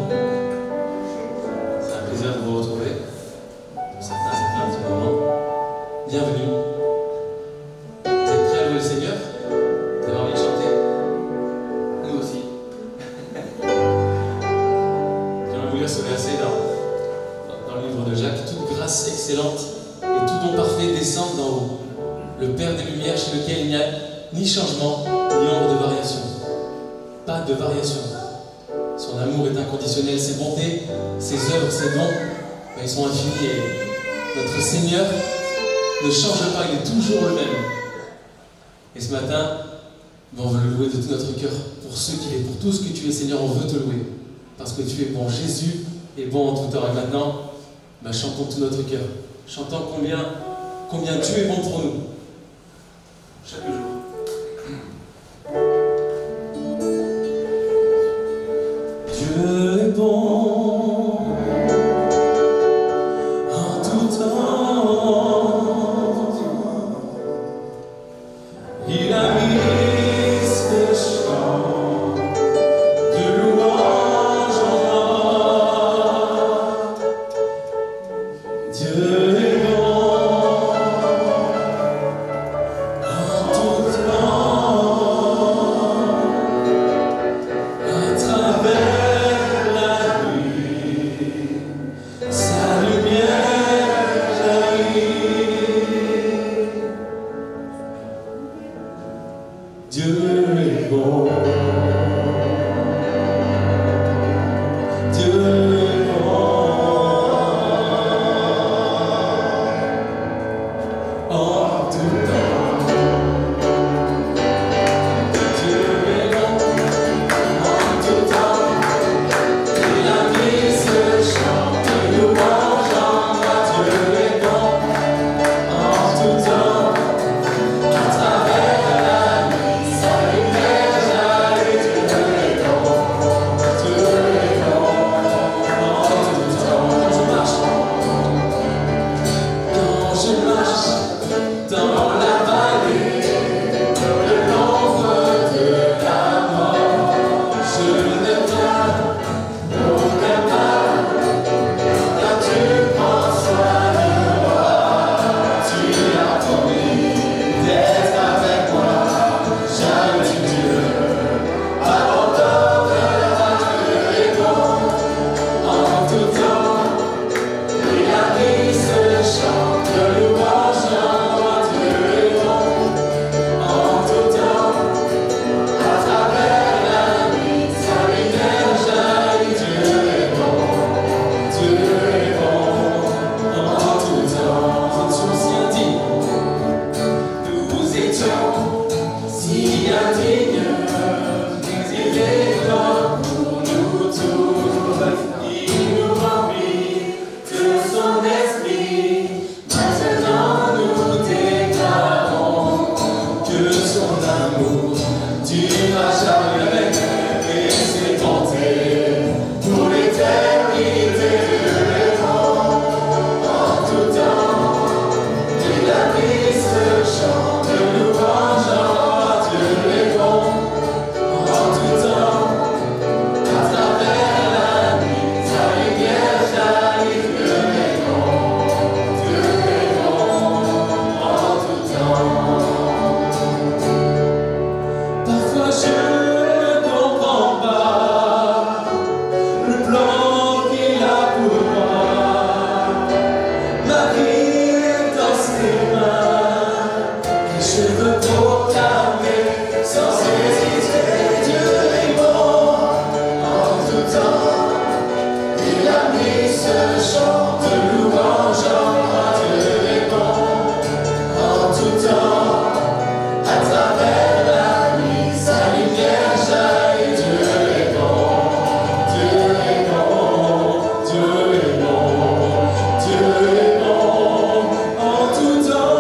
C'est un plaisir de vous retrouver. Pour certains, ça fait un petit moment. Bienvenue. Vous êtes prêts à louer le Seigneur? Vous avez envie de chanter? Nous aussi. J'aimerais vous lire ce verset dans le livre de Jacques. Toute grâce excellente et tout don parfait descend d'en haut. Le Père des Lumières chez lequel il n'y a ni changement, ni ombre de variation. Pas de variation. Son amour est inconditionnel, ses bontés, ses œuvres, ses dons, ils sont infinis et notre Seigneur ne change pas, il est toujours le même. Et ce matin, on veut le louer de tout notre cœur pour ce qu'il est, pour tout ce que tu es, Seigneur, on veut te louer. Parce que tu es bon, Jésus est bon en tout temps. Et maintenant, chantons tout notre cœur. Chantons combien tu es bon pour nous. Chaque jour. Dieu est bon en tout temps. Il a mis ce chant de louange en moi. Dieu est bon en tout temps. À travers la nuit, sa lumière jaillit. Dieu est bon. Dieu est bon en tout temps. Dieu est bon en tout temps. Il a mis ce chant de louange en moi. Dieu est bon en tout temps. À travers la nuit, sa lumière jaillit. Dieu est bon en tout temps. Quand je marche dans la vallée de l'ombre de la mort, je ne crains aucun mal, car tu prends soin de moi. Tu as promis d'être avec moi. J'aime Dieu, abandonnera. Dieu est bon en tout temps. Il a mis ce chant de louange en moi. Dieu est bon en tout temps. À travers la nuit, sa lumière jaillit. Dieu est bon en tout temps. Nous étions si indignes, nous étions si indignes, mais il est mort pour nous tous. Il nous remplit de son esprit. Maintenant nous déclarons que son amour durera jamais et ses bontés pour l'éternité. Dieu est bon en tout temps. Il a mis ce chant de louange en moi. Dieu est bon en tout temps. À travers la nuit, sa lumière jaillit. Dieu est bon en tout temps. Parfois je ne comprends pas le plan qu'il a pour moi. Ma vie est dans ses mains et je veux proclamer sans hésiter. Dieu est bon en tout temps. Il a mis ce chant de louange en moi. Dieu est bon en tout temps. À travers la nuit, sa lumière jaillit. Dieu est bon, Dieu est bon, Dieu est bon, Dieu est bon en tout temps.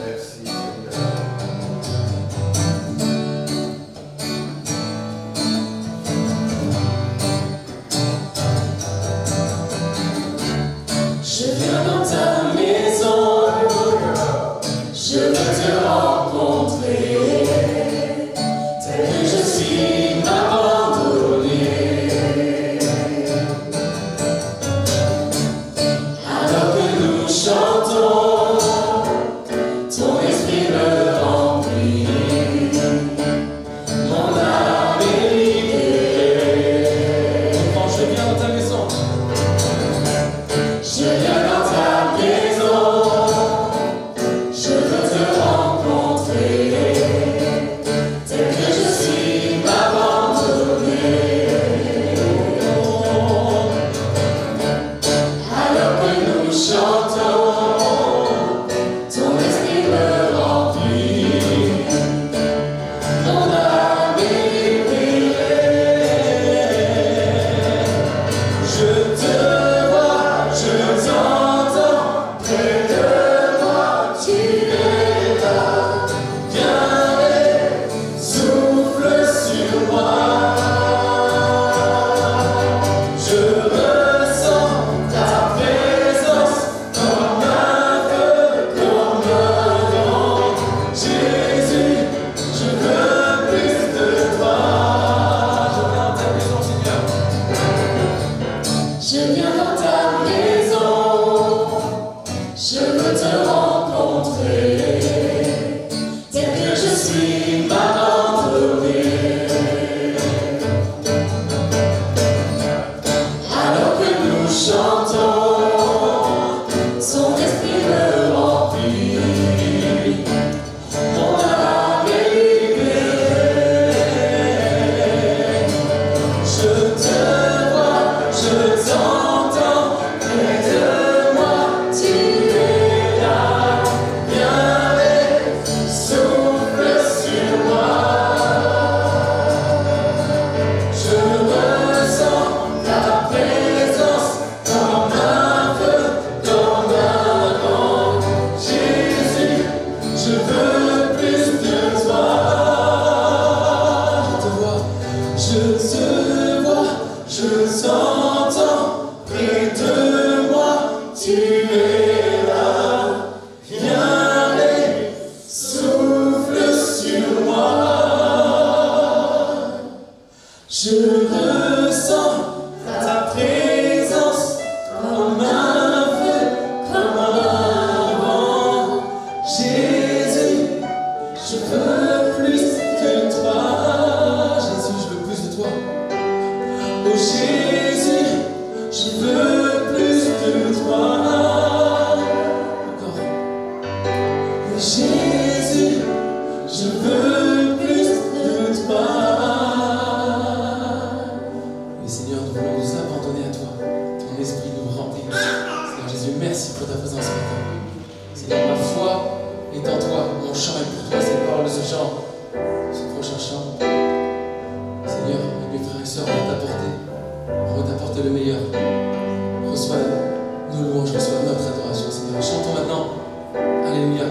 Merci Seigneur. Jésus, je veux plus de toi. Et Seigneur, nous voulons nous abandonner à toi. Ton esprit nous remplit. Seigneur Jésus, merci pour ta présence ce matin. Seigneur, ma foi est en toi. Mon chant est pour toi. C'est la parole de ce chant, ce prochain chant. Seigneur, mes frères et sœurs, on va t'apporter le meilleur. Reçois nos louanges, reçois notre adoration, Seigneur. Chantons maintenant. Alléluia.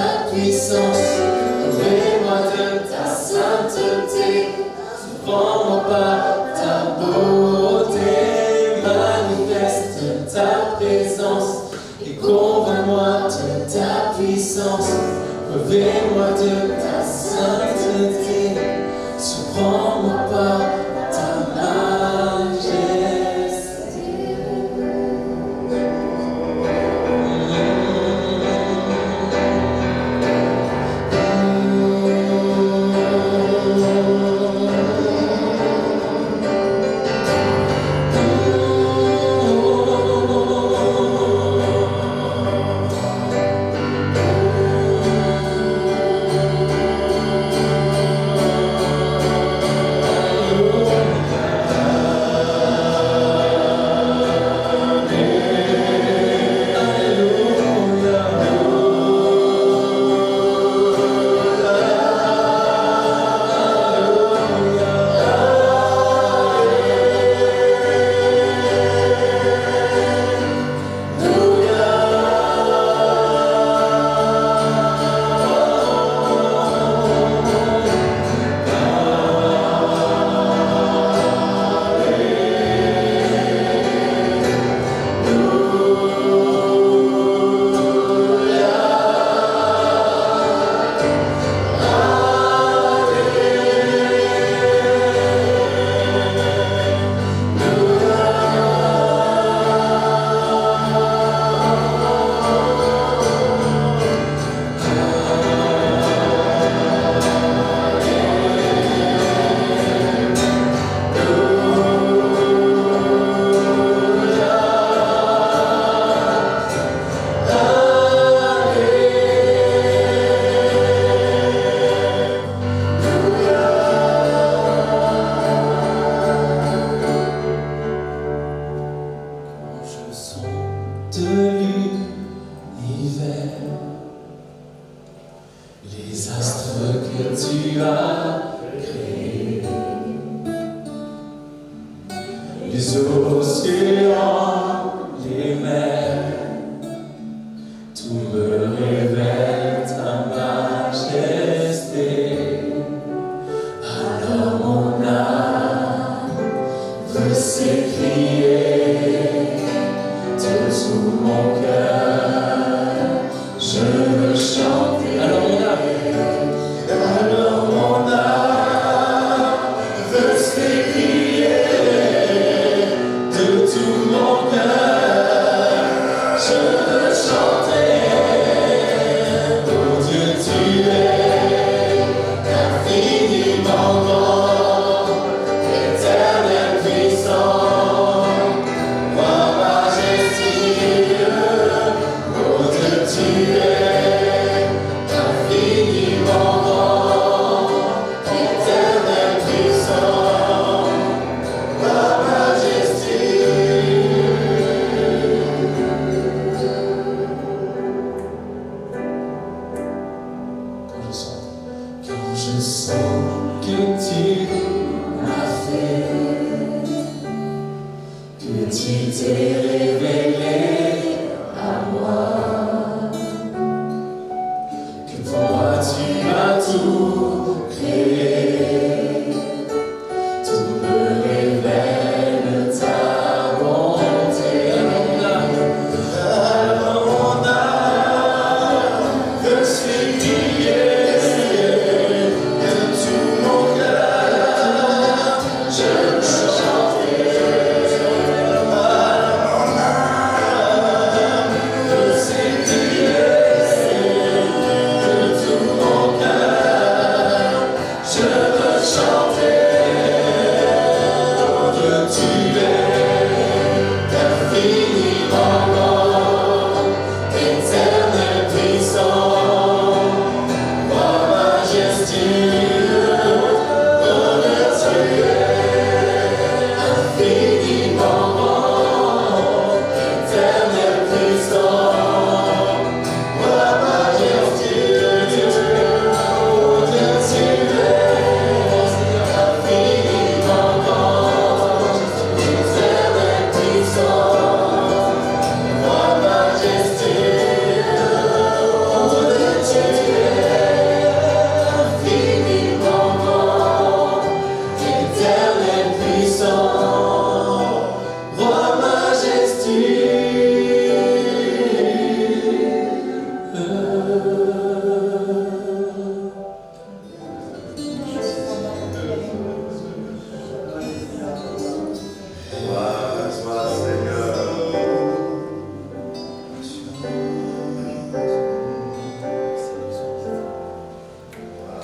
ta puissance, revêt-moi de ta sainteté, surprends-moi par ta beauté, manifeste ta présence et convainc-moi de ta puissance, revêt-moi de ta sainteté, surprends-moi par ta majesté. Les astres que tu as créés, les océans, les mers, tout me révèle ta majesté. Alors mon âme veut s'écrier de tout mon cœur, je veux chanter. Alors mon âme veut s'écrier de tout mon cœur, je veux chanter. Oh Dieu, tu es infiniment grand, éternel puissant, roi majestueux. Oh Dieu, tu es infiniment grand, éternel puissant, roi majestueux. Quand je sens que tu m'as fait, que tu t'es révélé à moi, que pour moi tu as tout créé, tout me révèle ta bonté. Alors mon âme veut s'écrier de tout mon cœur, je veux chanter. Alors mon âme veut s'écrier de tout mon cœur, je veux chanter. Oh Dieu, tu es infiniment grand, éternel puissant,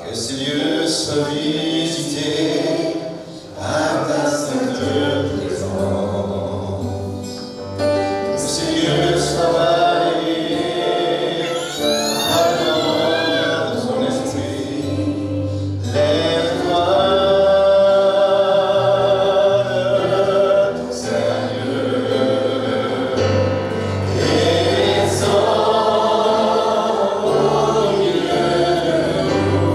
Que ces lieux soient visités par ta sainte présence. Que ces lieux soient balayés par le regard de ton esprit. L'étoile de ton Seigneur descend au milieu de nous.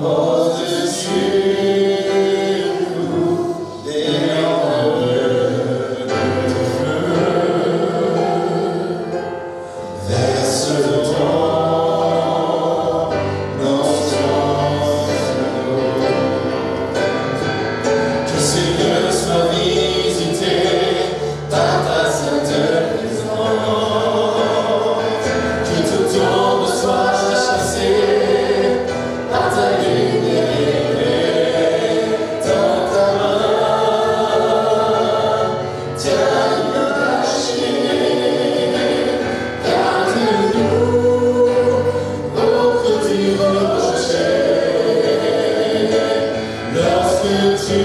Au-dessus nous des lampes de feu. Verse le temps dans ton anneau. Que ces lieux soient visités par ta sainte présence. Que toute ombre soit chassée par ta lumière. Dans ta main, tiens le cachet. Garde-nous auprès du rocher. Lorsque tu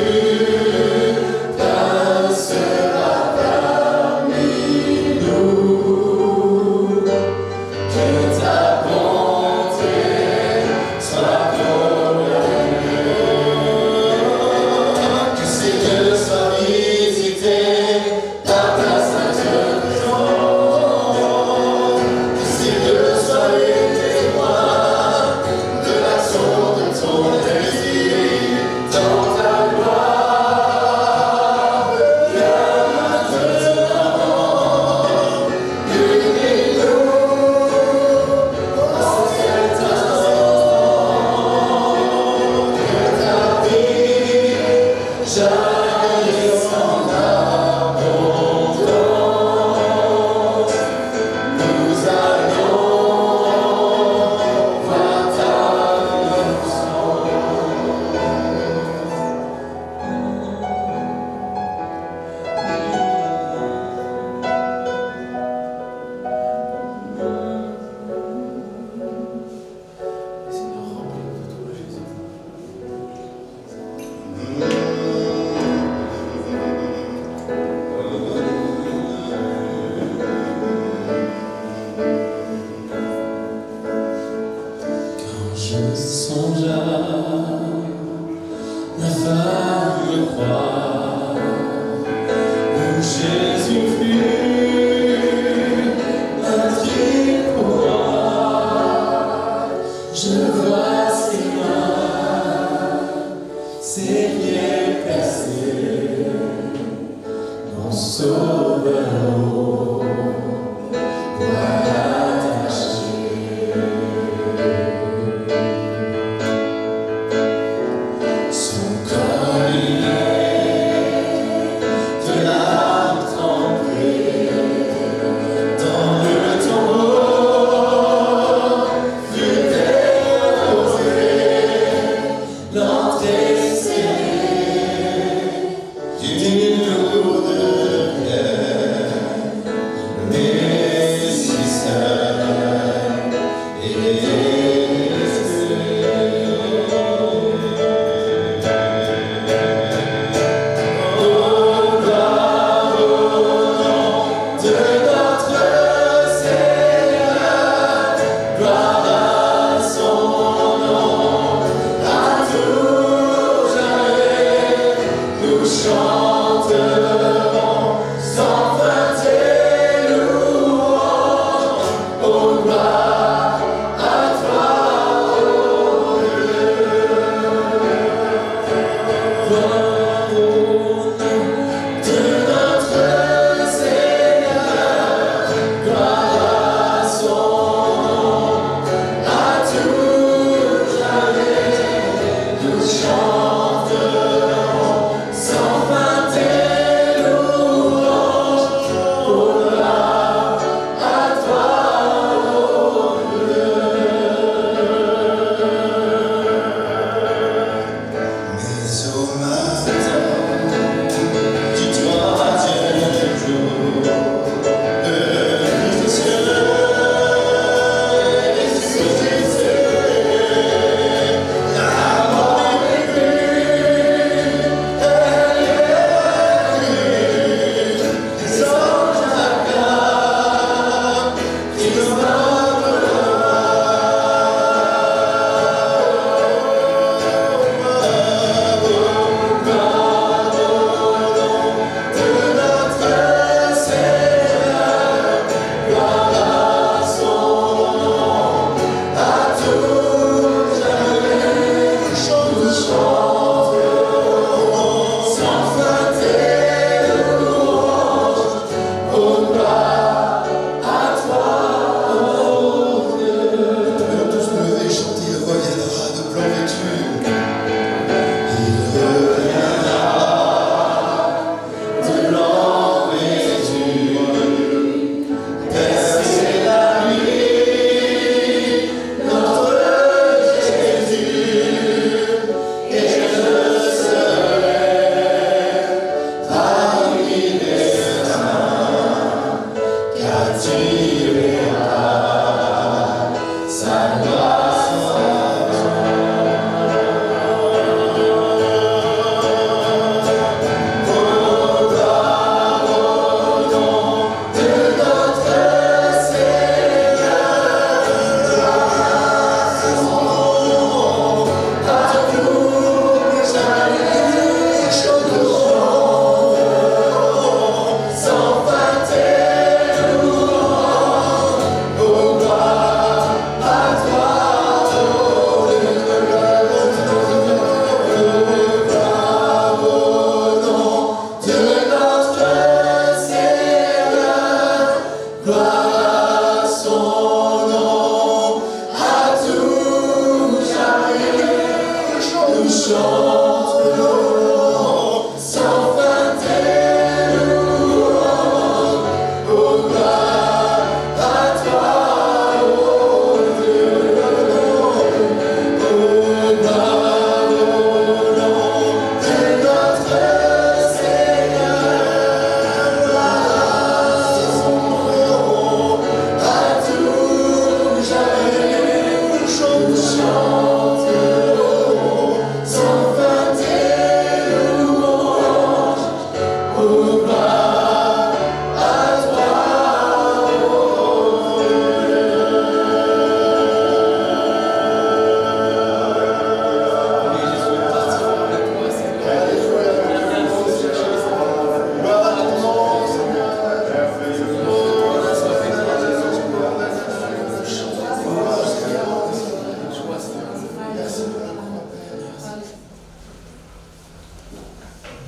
passeras parmi nous, que ta bonté soit proclamée. Que ces lieux soient visités par ta sainte présence. Que ces lieux soient les témoins de l'action de ton esprit dans ta gloire. Viens maintenant, unis-nous en cet instant. Que ta vie jaillisse en abondance. Nous allons voir ta Quand je songe à la femme croix où Jésus fut meurtri pour moi, je vois ses mains, ses pieds percés, mon sauveur au doigt attaché. Son corps de l'âme tremblée dans le tombeau fut déposé, l'entrée scellée d'une lourde pierre, mais si seul et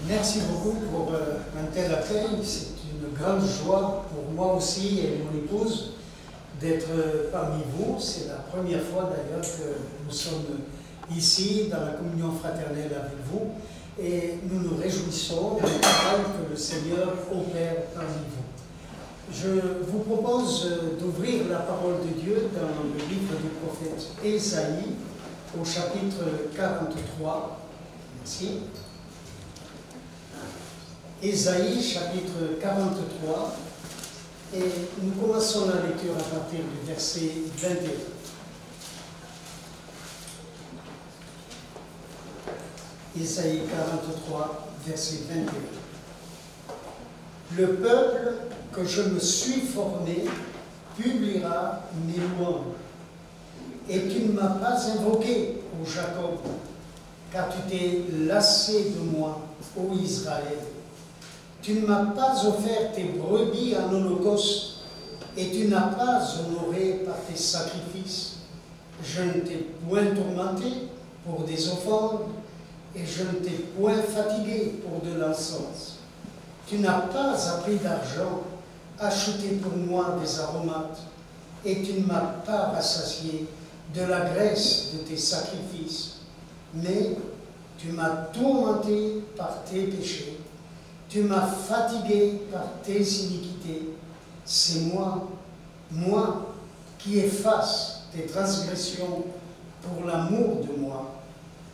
Merci beaucoup pour un tel accueil. C'est une grande joie pour moi aussi et mon épouse d'être parmi vous. C'est la première fois d'ailleurs que nous sommes ici dans la communion fraternelle avec vous et nous nous réjouissons du travail que le Seigneur opère parmi vous. Je vous propose d'ouvrir la parole de Dieu dans le livre du prophète Ésaïe au chapitre 43. Merci. Ésaïe, chapitre 43, et nous commençons la lecture à partir du verset 21. Ésaïe 43, verset 21. Le peuple que je me suis formé publiera mes louanges, et tu ne m'as pas invoqué, ô Jacob, car tu t'es lassé de moi, ô Israël. Tu ne m'as pas offert tes brebis en holocauste, et tu n'as pas honoré par tes sacrifices. Je ne t'ai point tourmenté pour des offrandes, et je ne t'ai point fatigué pour de l'encens. Tu n'as pas appris d'argent, acheté pour moi des aromates, et tu ne m'as pas rassasié de la graisse de tes sacrifices, mais tu m'as tourmenté par tes péchés. Tu m'as fatigué par tes iniquités. C'est moi qui efface tes transgressions pour l'amour de moi,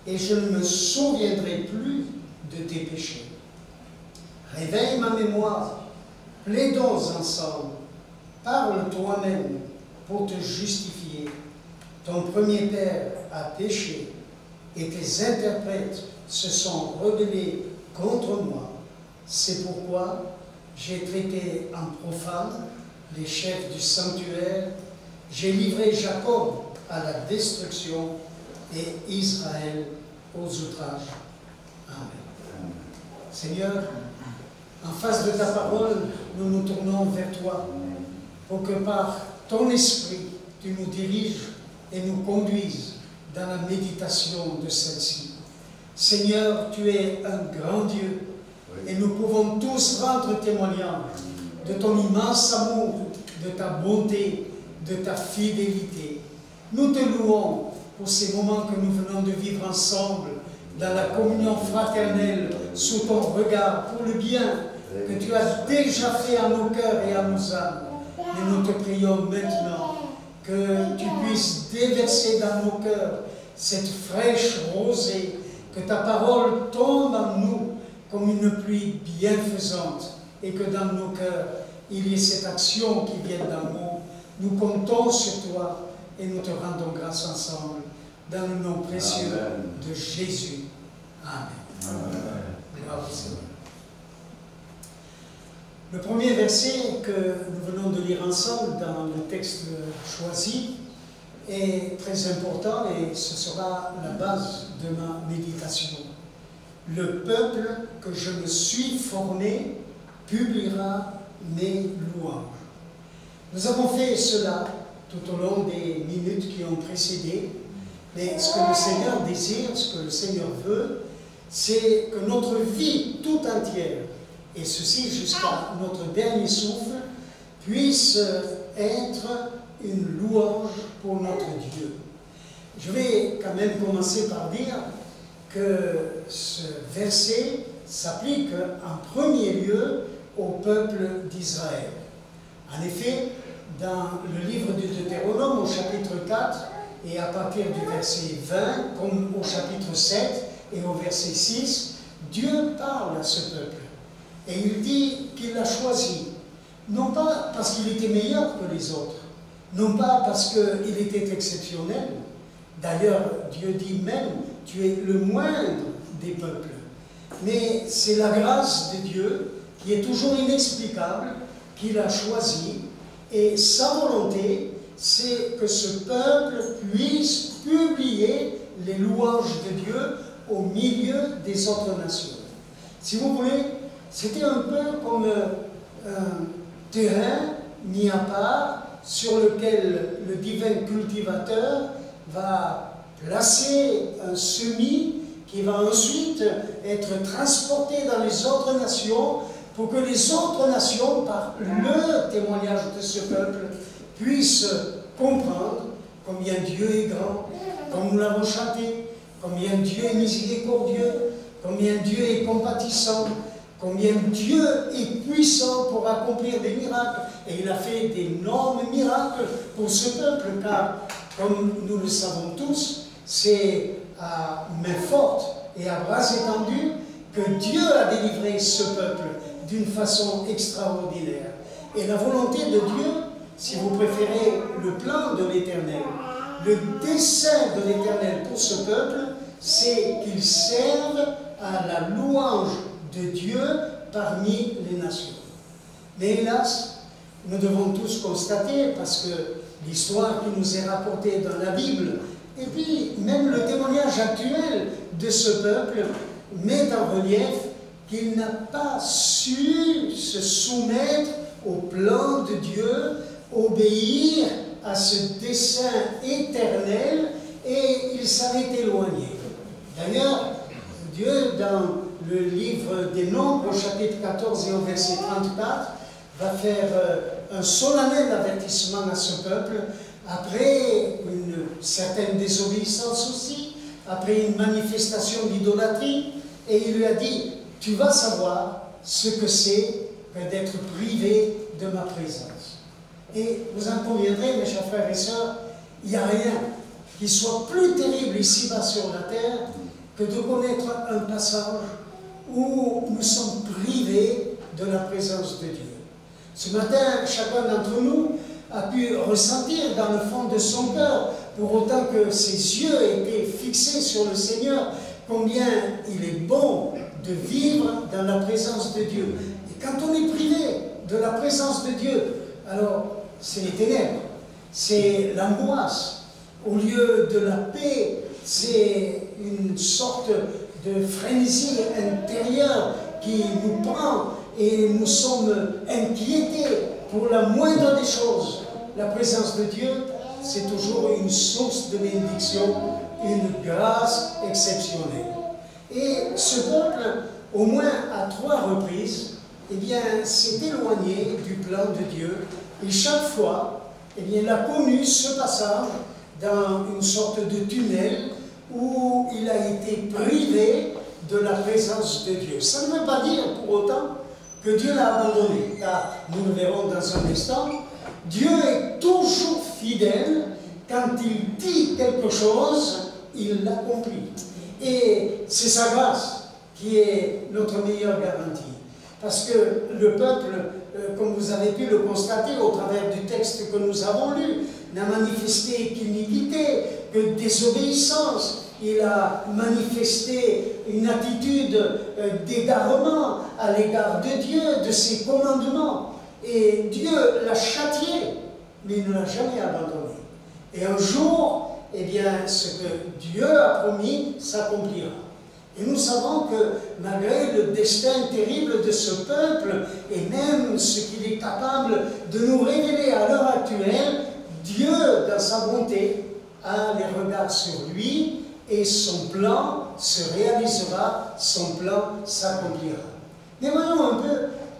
et je ne me souviendrai plus de tes péchés. Réveille ma mémoire, plaidons ensemble, parle toi-même pour te justifier. Ton premier père a péché, et tes interprètes se sont rebellés contre moi. C'est pourquoi j'ai traité en profane les chefs du sanctuaire, j'ai livré Jacob à la destruction et Israël aux outrages. Amen. Seigneur, en face de ta parole, nous nous tournons vers toi pour que par ton esprit, tu nous diriges et nous conduises dans la méditation de celle-ci. Seigneur, tu es un grand Dieu. Et nous pouvons tous rendre témoignage de ton immense amour, de ta bonté, de ta fidélité. Nous te louons pour ces moments que nous venons de vivre ensemble dans la communion fraternelle, sous ton regard, pour le bien que tu as déjà fait à nos cœurs et à nos âmes. Mais nous te prions maintenant que tu puisses déverser dans nos cœurs cette fraîche rosée, que ta parole tombe en nous comme une pluie bienfaisante, et que dans nos cœurs, il y ait cette action qui vient d'en nous. Nous comptons sur toi, et nous te rendons grâce ensemble dans le nom précieux de Jésus. Amen. Gloire au Seigneur. Le premier verset que nous venons de lire ensemble dans le texte choisi est très important et ce sera la base de ma méditation. Le peuple que je me suis formé publiera mes louanges. Nous avons fait cela tout au long des minutes qui ont précédé, mais ce que le Seigneur désire, ce que le Seigneur veut, c'est que notre vie tout entière, et ceci jusqu'à notre dernier souffle, puisse être une louange pour notre Dieu. Je vais quand même commencer par dire que ce verset s'applique en premier lieu au peuple d'Israël. En effet, dans le livre du Deutéronome, au chapitre 4, et à partir du verset 20, comme au chapitre 7 et au verset 6, Dieu parle à ce peuple. Et il dit qu'il l'a choisi, non pas parce qu'il était meilleur que les autres, non pas parce qu'il était exceptionnel. D'ailleurs, Dieu dit même, tu es le moindre des peuples. Mais c'est la grâce de Dieu qui est toujours inexplicable, qu'il a choisi, et sa volonté, c'est que ce peuple puisse publier les louanges de Dieu au milieu des autres nations. Si vous voulez, c'était un peu comme un terrain mis à part sur lequel le divin cultivateur va placer un semis qui va ensuite être transporté dans les autres nations pour que les autres nations, par le témoignage de ce peuple, puissent comprendre combien Dieu est grand, comme nous l'avons chanté, combien Dieu est miséricordieux, combien Dieu est compatissant, combien Dieu est puissant pour accomplir des miracles. Et il a fait d'énormes miracles pour ce peuple, car, comme nous le savons tous, c'est à main forte et à bras étendus que Dieu a délivré ce peuple d'une façon extraordinaire. Et la volonté de Dieu, si vous préférez le plan de l'Éternel, le dessein de l'Éternel pour ce peuple, c'est qu'il serve à la louange de Dieu parmi les nations. Mais hélas, nous devons tous constater, parce que l'histoire qui nous est rapportée dans la Bible, et puis même le témoignage actuel de ce peuple, met en relief qu'il n'a pas su se soumettre au plan de Dieu, obéir à ce dessein éternel, et il s'en est éloigné. D'ailleurs, Dieu, dans le livre des Nombres, au chapitre 14 et au verset 34, va faire un solennel avertissement à ce peuple, après une certaine désobéissance aussi, après une manifestation d'idolâtrie, et il lui a dit, tu vas savoir ce que c'est d'être privé de ma présence. Et vous en conviendrez, mes chers frères et sœurs, il n'y a rien qui soit plus terrible ici-bas sur la terre que de connaître un passage où nous sommes privés de la présence de Dieu. Ce matin, chacun d'entre nous a pu ressentir dans le fond de son cœur, pour autant que ses yeux étaient fixés sur le Seigneur, combien il est bon de vivre dans la présence de Dieu. Et quand on est privé de la présence de Dieu, alors c'est les ténèbres, c'est l'angoisse. Au lieu de la paix, c'est une sorte de frénésie intérieure qui nous prend et nous sommes inquiétés pour la moindre des choses. La présence de Dieu, c'est toujours une source de bénédiction, une grâce exceptionnelle. Et ce peuple, au moins à 3 reprises, eh bien, s'est éloigné du plan de Dieu, et chaque fois, eh bien, il a connu ce passage dans une sorte de tunnel où il a été privé de la présence de Dieu. Ça ne veut pas dire pour autant que Dieu l'a abandonné, car nous le verrons dans un instant, Dieu est toujours fidèle. Quand il dit quelque chose, il l'accomplit. Et c'est sa grâce qui est notre meilleure garantie. Parce que le peuple comme vous avez pu le constater au travers du texte que nous avons lu, n'a manifesté qu'iniquité, que désobéissance. Il a manifesté une attitude d'égarement à l'égard de Dieu, de ses commandements. Et Dieu l'a châtié, mais il ne l'a jamais abandonné. Et un jour, eh bien, ce que Dieu a promis s'accomplira. Et nous savons que malgré le destin terrible de ce peuple, et même ce qu'il est capable de nous révéler à l'heure actuelle, Dieu, dans sa bonté, a les regards sur lui, et son plan se réalisera, son plan s'accomplira. Mais voyons un peu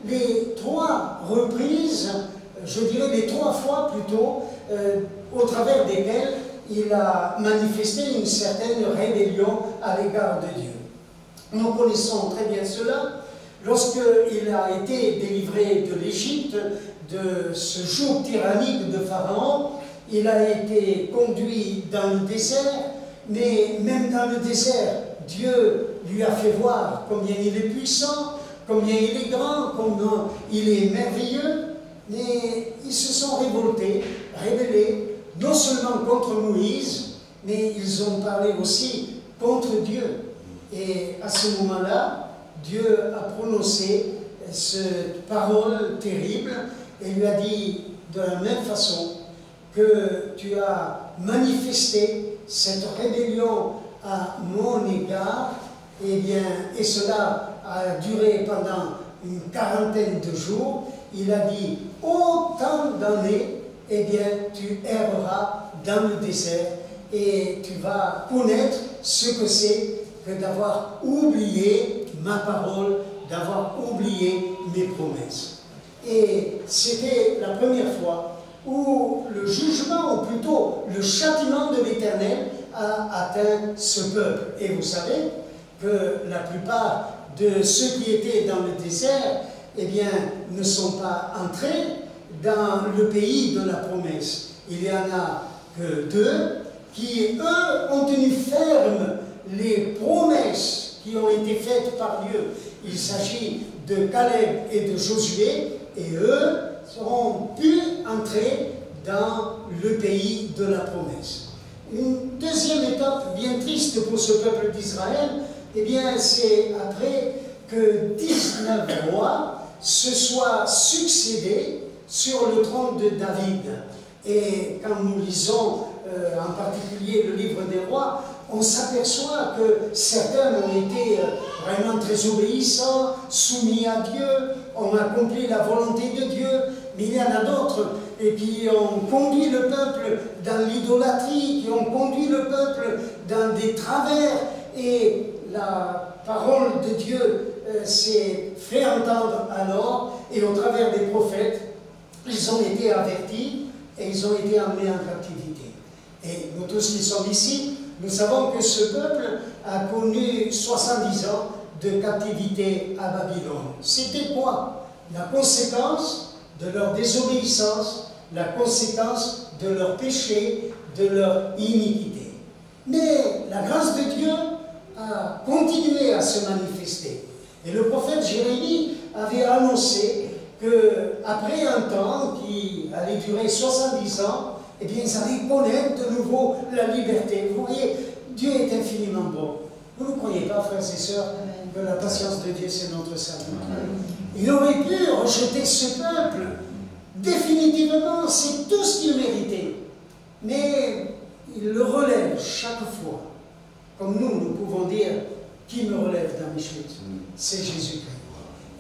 les 3 reprises, je dirais les 3 fois plutôt, au travers desquelles il a manifesté une certaine rébellion à l'égard de Dieu. Nous connaissons très bien cela. Lorsqu'il a été délivré de l'Égypte, de ce joug tyrannique de Pharaon, il a été conduit dans le désert, mais même dans le désert, Dieu lui a fait voir combien il est puissant, combien il est grand, combien il est merveilleux, mais ils se sont rebellés, non seulement contre Moïse, mais ils ont parlé aussi contre Dieu. Et à ce moment-là, Dieu a prononcé cette parole terrible et lui a dit de la même façon que tu as manifesté cette rébellion à mon égard, eh bien, et cela a duré pendant une 40aine de jours. Il a dit, autant d'années, eh bien, tu erreras dans le désert et tu vas connaître ce que c'est que d'avoir oublié ma parole, d'avoir oublié mes promesses. Et c'était la première fois où le jugement, ou plutôt le châtiment de l'Éternel a atteint ce peuple. Et vous savez que la plupart de ceux qui étaient dans le désert, eh bien, ne sont pas entrés dans le pays de la promesse. Il y en a que 2 qui, eux, ont tenu ferme les promesses qui ont été faites par Dieu. Il s'agit de Caleb et de Josué, et eux auront pu entrer dans le pays de la promesse. Une deuxième étape bien triste pour ce peuple d'Israël, eh bien, c'est après que 19 rois se soient succédés sur le trône de David. Et quand nous lisons en particulier le livre des rois, on s'aperçoit que certains ont été vraiment très obéissants, soumis à Dieu, ont accompli la volonté de Dieu, mais il y en a d'autres qui ont conduit le peuple dans l'idolâtrie, qui ont conduit le peuple dans des travers, et la parole de Dieu s'est fait entendre alors, et au travers des prophètes, ils ont été avertis et ils ont été emmenés en captivité. Et nous tous qui sommes ici, nous savons que ce peuple a connu 70 ans de captivité à Babylone. C'était quoi? La conséquence de leur désobéissance, la conséquence de leur péché, de leur iniquité. Mais la grâce de Dieu a continué à se manifester. Et le prophète Jérémie avait annoncé qu'après un temps qui allait durer 70 ans, eh bien, ils allaient connaître de nouveau la liberté. Vous voyez, Dieu est infiniment bon. Vous ne croyez pas, frères et sœurs, que la patience de Dieu, c'est notre salut? Il aurait pu rejeter ce peuple. Définitivement, c'est tout ce qu'il méritait. Mais il le relève chaque fois. Comme nous pouvons dire, qui me relève dans mes chutes? C'est Jésus-Christ.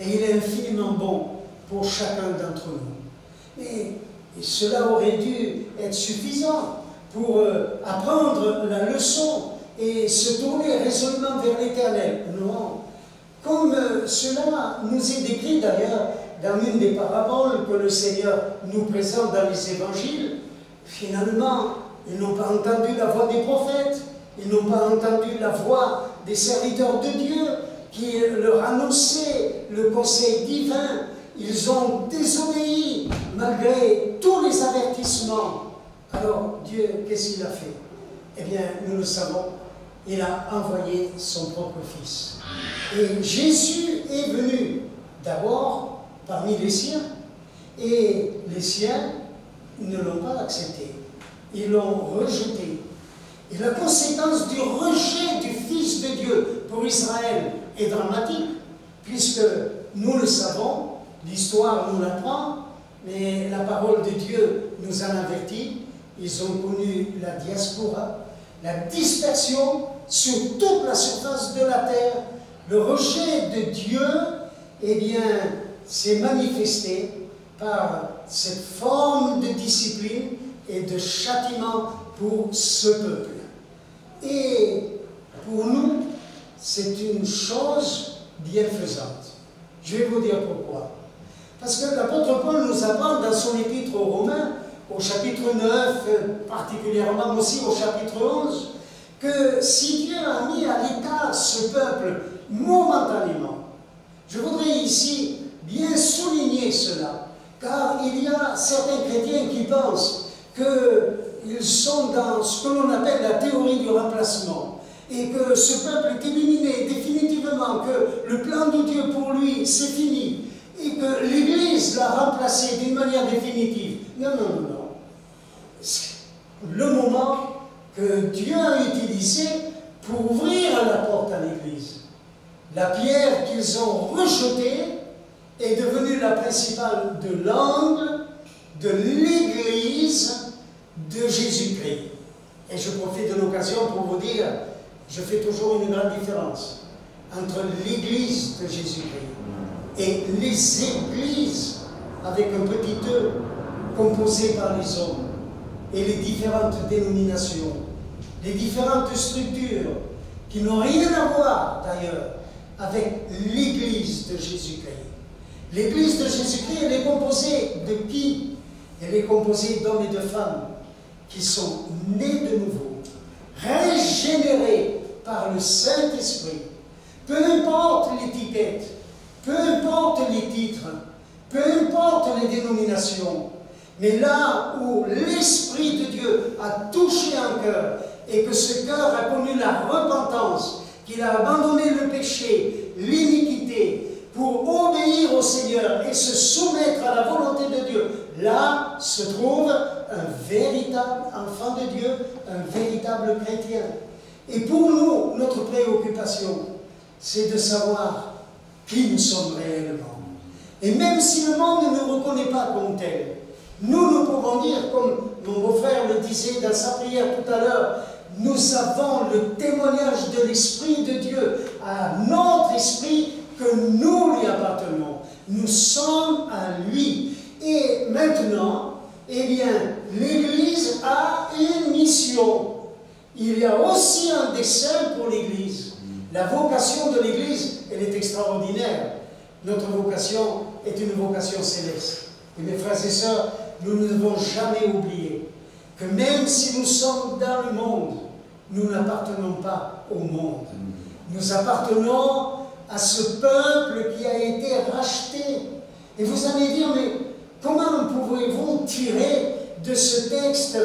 Et il est infiniment bon pour chacun d'entre nous. Et cela aurait dû être suffisant pour apprendre la leçon et se tourner résolument vers l'Éternel. Non. Comme cela nous est décrit d'ailleurs dans une des paraboles que le Seigneur nous présente dans les évangiles, finalement, ils n'ont pas entendu la voix des prophètes, ils n'ont pas entendu la voix des serviteurs de Dieu qui leur annonçaient le conseil divin. Ils ont désobéi malgré tous les avertissements. Alors Dieu, qu'est-ce qu'il a fait? Eh bien, nous le savons, il a envoyé son propre Fils. Et Jésus est venu d'abord parmi les siens, Et les siens ne l'ont pas accepté. Ils l'ont rejeté. Et la conséquence du rejet du Fils de Dieu pour Israël est dramatique, puisque nous le savons, l'histoire nous l'apprend, mais la parole de Dieu nous en avertit. Ils ont connu la diaspora, la dispersion sur toute la surface de la terre. Le rejet de Dieu, eh bien, s'est manifesté par cette forme de discipline et de châtiment pour ce peuple. Et pour nous, c'est une chose bienfaisante. Je vais vous dire pourquoi. Parce que l'apôtre Paul nous apprend dans son épître aux Romains, au chapitre 9, particulièrement aussi au chapitre 11, que si Dieu a mis à l'écart ce peuple momentanément, je voudrais ici bien souligner cela, car il y a certains chrétiens qui pensent qu'ils sont dans ce que l'on appelle la théorie du remplacement, et que ce peuple est éliminé définitivement, que le plan de Dieu pour lui, c'est fini, et que l'Église l'a remplacé d'une manière définitive. Non, non, non, non. Le moment que Dieu a utilisé pour ouvrir la porte à l'Église. La pierre qu'ils ont rejetée est devenue la principale de l'angle de l'Église de Jésus-Christ. Et je profite de l'occasion pour vous dire, je fais toujours une grande différence entre l'Église de Jésus-Christ et les églises avec un petit e composées par les hommes et les différentes dénominations, les différentes structures qui n'ont rien à voir d'ailleurs avec l'Église de Jésus-Christ. L'Église de Jésus-Christ, elle est composée de qui? Elle est composée d'hommes et de femmes qui sont nés de nouveau, régénérés par le Saint-Esprit. Peu importe l'étiquette, peu importe les titres, peu importe les dénominations, mais là où l'Esprit de Dieu a touché un cœur et que ce cœur a connu la repentance, qu'il a abandonné le péché, l'iniquité, pour obéir au Seigneur et se soumettre à la volonté de Dieu, là se trouve un véritable enfant de Dieu, un véritable chrétien. Et pour nous, notre préoccupation, c'est de savoir qui nous sommes réellement. Et même si le monde ne nous reconnaît pas comme tel, nous pouvons dire, comme mon beau-frère le disait dans sa prière tout à l'heure, nous avons le témoignage de l'Esprit de Dieu à notre esprit que nous lui appartenons. Nous sommes à lui. Et maintenant, eh bien, l'Église a une mission. Il y a aussi un dessein pour l'Église. La vocation de l'Église, elle est extraordinaire. Notre vocation est une vocation céleste. Et mes frères et sœurs, nous ne devons jamais oublier que même si nous sommes dans le monde, nous n'appartenons pas au monde. Nous appartenons à ce peuple qui a été racheté. Et vous allez dire, mais comment pouvez-vous tirer de ce texte,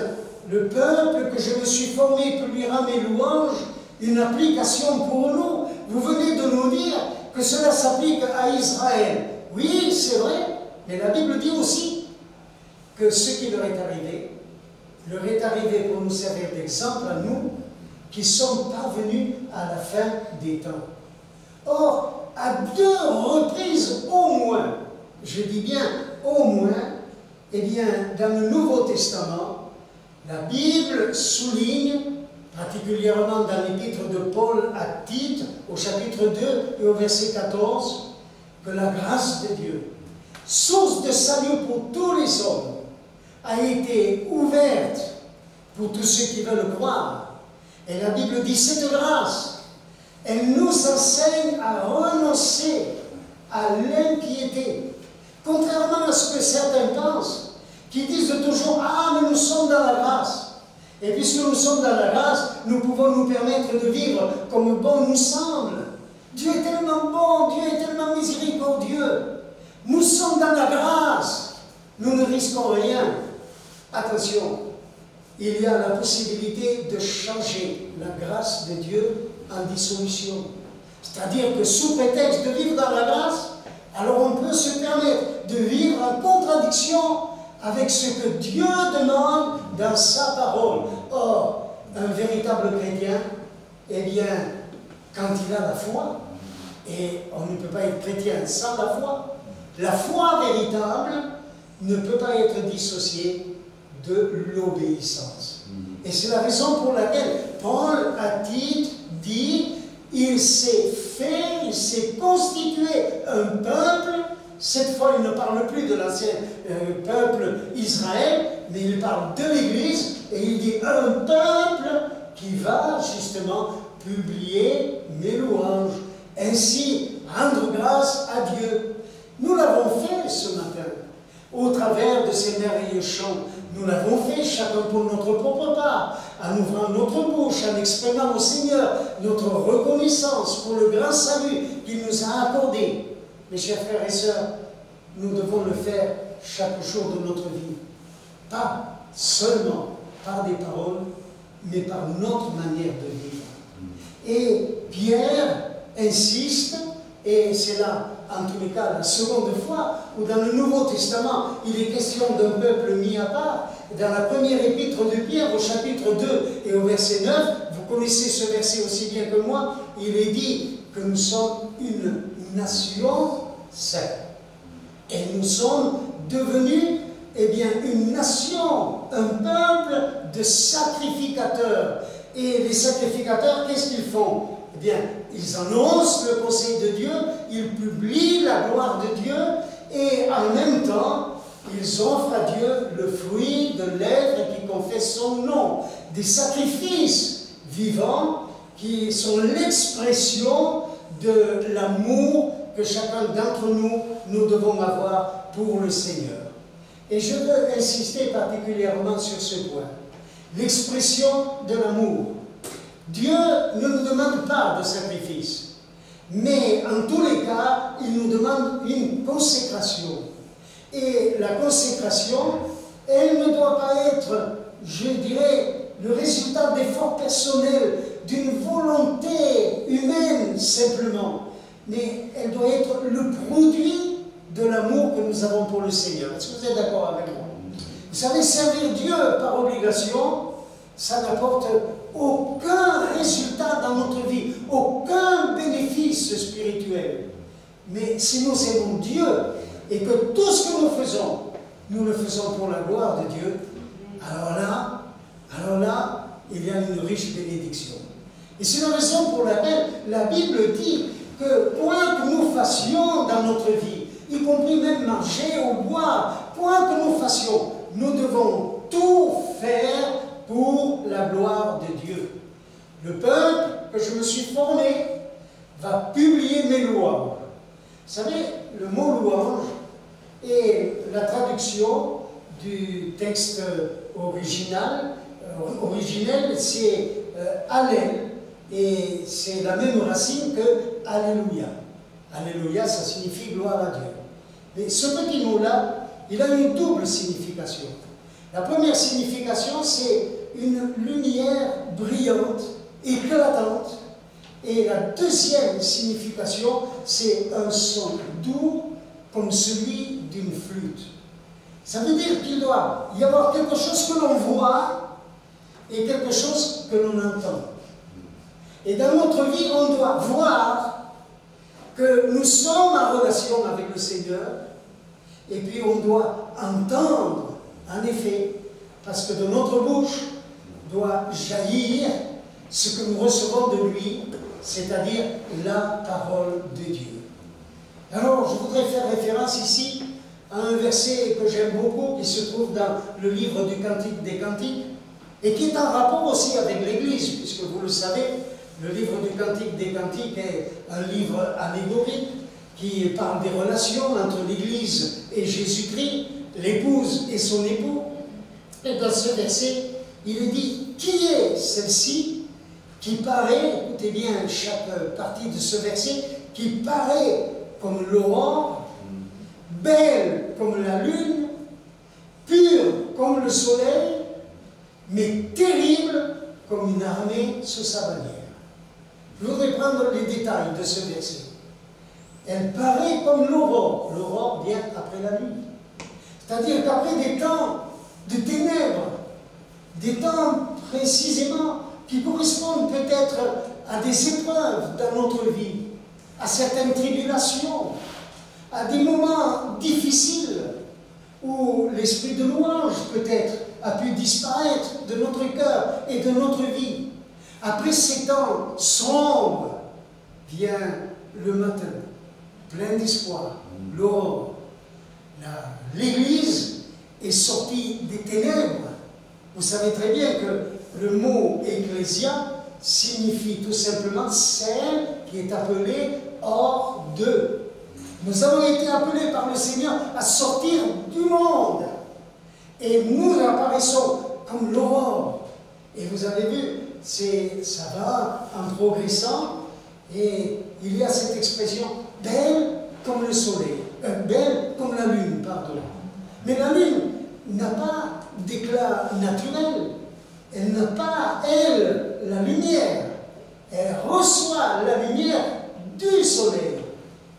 le peuple que je me suis formé pour lui rendre mes louanges, une application pour nous? Vous venez de nous dire que cela s'applique à Israël. Oui, c'est vrai, mais la Bible dit aussi que ce qui leur est arrivé pour nous servir d'exemple à nous, qui sommes parvenus à la fin des temps. Or, à 2 reprises au moins, je dis bien au moins, eh bien, dans le Nouveau Testament, la Bible souligne, particulièrement dans l'épître de Paul à Tite, au chapitre 2 et au verset 14, que la grâce de Dieu, source de salut pour tous les hommes, a été ouverte pour tous ceux qui veulent croire. Et la Bible dit, cette grâce, elle nous enseigne à renoncer à l'impiété. Contrairement à ce que certains pensent, qui disent toujours, ah, mais nous sommes dans la grâce. Et puisque nous sommes dans la grâce, nous pouvons nous permettre de vivre comme bon nous semble. Dieu est tellement bon, Dieu est tellement miséricordieux. Nous sommes dans la grâce. Nous ne risquons rien. Attention, il y a la possibilité de changer la grâce de Dieu en dissolution. C'est-à-dire que sous prétexte de vivre dans la grâce, alors on peut se permettre de vivre en contradiction avec ce que Dieu demande dans sa parole. Or, un véritable chrétien, eh bien, quand il a la foi, et on ne peut pas être chrétien sans la foi véritable ne peut pas être dissociée de l'obéissance. Et c'est la raison pour laquelle Paul, à Tite, dit il s'est constitué un peuple. Cette fois, il ne parle plus de l'ancien peuple Israël, mais il parle de l'Église, et il dit un peuple qui va justement publier mes louanges, ainsi rendre grâce à Dieu. Nous l'avons fait ce matin, au travers de ces merveilleux chants. Nous l'avons fait chacun pour notre propre part, en ouvrant notre bouche, en exprimant au Seigneur notre reconnaissance pour le grand salut qu'il nous a accordé. Mes chers frères et sœurs, nous devons le faire chaque jour de notre vie. Pas seulement par des paroles, mais par notre manière de vivre. Et Pierre insiste, et c'est là, en tous les cas, la seconde fois où dans le Nouveau Testament, il est question d'un peuple mis à part. Dans la première épître de Pierre, au chapitre 2 et au verset 9, vous connaissez ce verset aussi bien que moi, il est dit que nous sommes une nation sainte. Et nous sommes devenus, eh bien, une nation, un peuple de sacrificateurs. Et les sacrificateurs, qu'est-ce qu'ils font? Eh bien, ils annoncent le conseil de Dieu, ils publient la gloire de Dieu, et en même temps, ils offrent à Dieu le fruit de lèvres qui confessent son nom. Des sacrifices vivants qui sont l'expression de l'amour que chacun d'entre nous, nous devons avoir pour le Seigneur. Et je veux insister particulièrement sur ce point. L'expression de l'amour. Dieu ne nous demande pas de sacrifice, mais en tous les cas, il nous demande une consécration. Et la consécration, elle ne doit pas être, je dirais, le résultat d'efforts personnels, d'une volonté humaine simplement, mais elle doit être le produit de l'amour que nous avons pour le Seigneur. Est-ce que vous êtes d'accord avec moi? Vous savez, servir Dieu par obligation, ça n'apporte aucun résultat dans notre vie, aucun bénéfice spirituel. Mais si nous aimons Dieu et que tout ce que nous faisons, nous le faisons pour la gloire de Dieu, alors là, il y a une riche bénédiction. Et c'est la raison pour laquelle la Bible dit que point que nous fassions dans notre vie, y compris même manger ou boire, point que nous fassions, nous devons tout faire pour la gloire de Dieu. Le peuple que je me suis formé va publier mes louanges. Vous savez, le mot louange est la traduction du texte originel, c'est Hallel, et c'est la même racine que Alléluia. Alléluia, ça signifie gloire à Dieu. Mais ce petit mot-là, il a une double signification. La première signification, c'est une lumière brillante, éclatante. Et la deuxième signification, c'est un son doux comme celui d'une flûte. Ça veut dire qu'il doit y avoir quelque chose que l'on voit et quelque chose que l'on entend. Et dans notre vie, on doit voir que nous sommes en relation avec le Seigneur, et puis on doit entendre, en effet, parce que de notre bouche doit jaillir ce que nous recevons de lui, c'est-à-dire la parole de Dieu. Alors, je voudrais faire référence ici à un verset que j'aime beaucoup, qui se trouve dans le livre du Cantique des Cantiques, et qui est en rapport aussi avec l'Église, puisque vous le savez, le livre du Cantique des Cantiques est un livre allégorique qui parle des relations entre l'Église et Jésus-Christ, l'épouse et son époux. Et dans ce verset, il est dit, qui est celle-ci qui paraît, écoutez bien chaque partie de ce verset, qui paraît comme l'aurore, belle comme la lune, pure comme le soleil, mais terrible comme une armée sous sa bannière. Je voudrais prendre les détails de ce verset. Elle paraît comme l'aurore. L'aurore vient après la nuit. C'est-à-dire qu'après des temps de ténèbres, des temps précisément qui correspondent peut-être à des épreuves dans notre vie, à certaines tribulations, à des moments difficiles où l'esprit de louange peut-être a pu disparaître de notre cœur et de notre vie. Après ces temps sombres vient le matin, plein d'espoir, l'aurore. L'Église est sortie des ténèbres. Vous savez très bien que le mot ecclésia signifie tout simplement celle qui est appelée hors d'eux. Nous avons été appelés par le Seigneur à sortir du monde. Et nous apparaissons comme l'aurore. Et vous avez vu, ça va en progressant. Et il y a cette expression, belle comme le soleil, belle comme la lune, pardon. Mais la lune n'a pas d'éclat naturel. Elle n'a pas, elle, la lumière. Elle reçoit la lumière du soleil.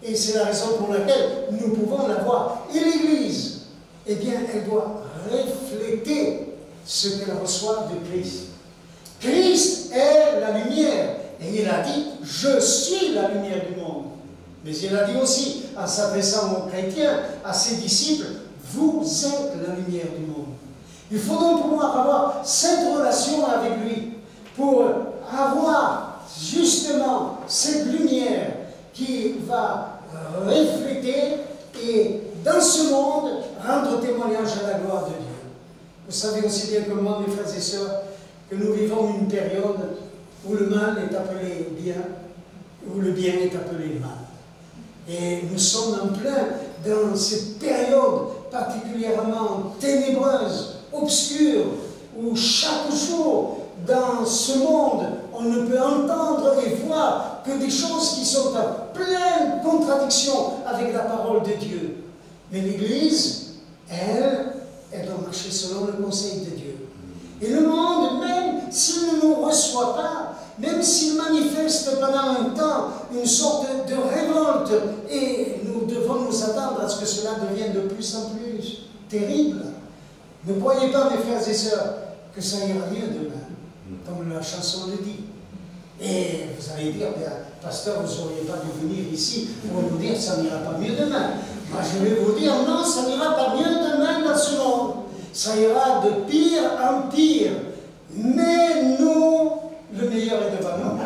Et c'est la raison pour laquelle nous pouvons la voir. Et l'Église, eh bien, elle doit refléter ce qu'elle reçoit de Christ. Christ est la lumière. Et il a dit, je suis la lumière du monde. Mais il a dit aussi, en s'adressant aux chrétiens, à ses disciples, vous êtes la lumière du monde. Il faut donc pouvoir avoir cette relation avec lui pour avoir justement cette lumière qui va refléter et dans ce monde rendre témoignage à la gloire de Dieu. Vous savez aussi bien que moi, mes frères et sœurs, que nous vivons une période où le mal est appelé bien, où le bien est appelé mal. Et nous sommes en plein dans cette période particulièrement ténébreuse, obscure, où chaque jour, dans ce monde, on ne peut entendre et voir que des choses qui sont en pleine contradiction avec la parole de Dieu. Mais l'Église, elle doit marcher selon le conseil de Dieu. Et le monde, même s'il ne nous reçoit pas, même s'il manifeste pendant un temps une sorte de révolte, et nous devons nous attendre à ce que cela devienne de plus en plus terrible, ne croyez pas, mes frères et sœurs, que ça ira mieux demain, comme la chanson le dit. Et vous allez dire, bien, pasteur, vous n'auriez pas dû venir ici pour nous dire que ça n'ira pas mieux demain. Moi, je vais vous dire, non, ça n'ira pas mieux demain dans ce monde. Ça ira de pire en pire. Mais nous, le meilleur est devant nous.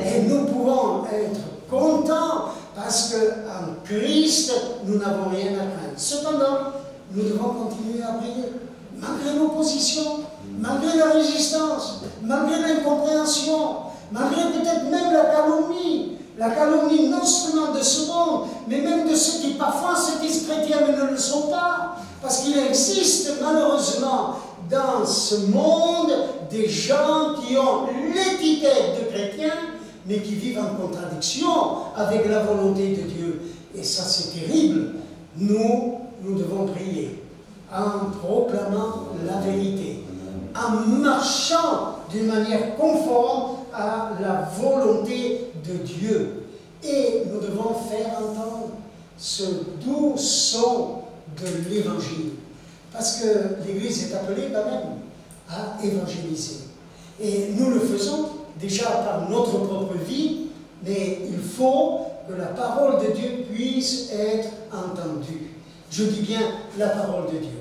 Et nous pouvons être contents parce qu'en Christ, nous n'avons rien à craindre. Cependant, nous devons continuer à prier. Malgré l'opposition, malgré la résistance, malgré l'incompréhension, malgré peut-être même la calomnie non seulement de ce monde, mais même de ceux qui parfois se disent chrétiens mais ne le sont pas. Parce qu'il existe malheureusement dans ce monde des gens qui ont l'étiquette de chrétiens, mais qui vivent en contradiction avec la volonté de Dieu. Et ça c'est terrible. Nous devons prier en proclamant la vérité, en marchant d'une manière conforme à la volonté de Dieu. Et nous devons faire entendre ce doux son de l'Évangile. Parce que l'Église est appelée quand même à évangéliser. Et nous le faisons déjà par notre propre vie, mais il faut que la parole de Dieu puisse être entendue. Je dis bien la parole de Dieu.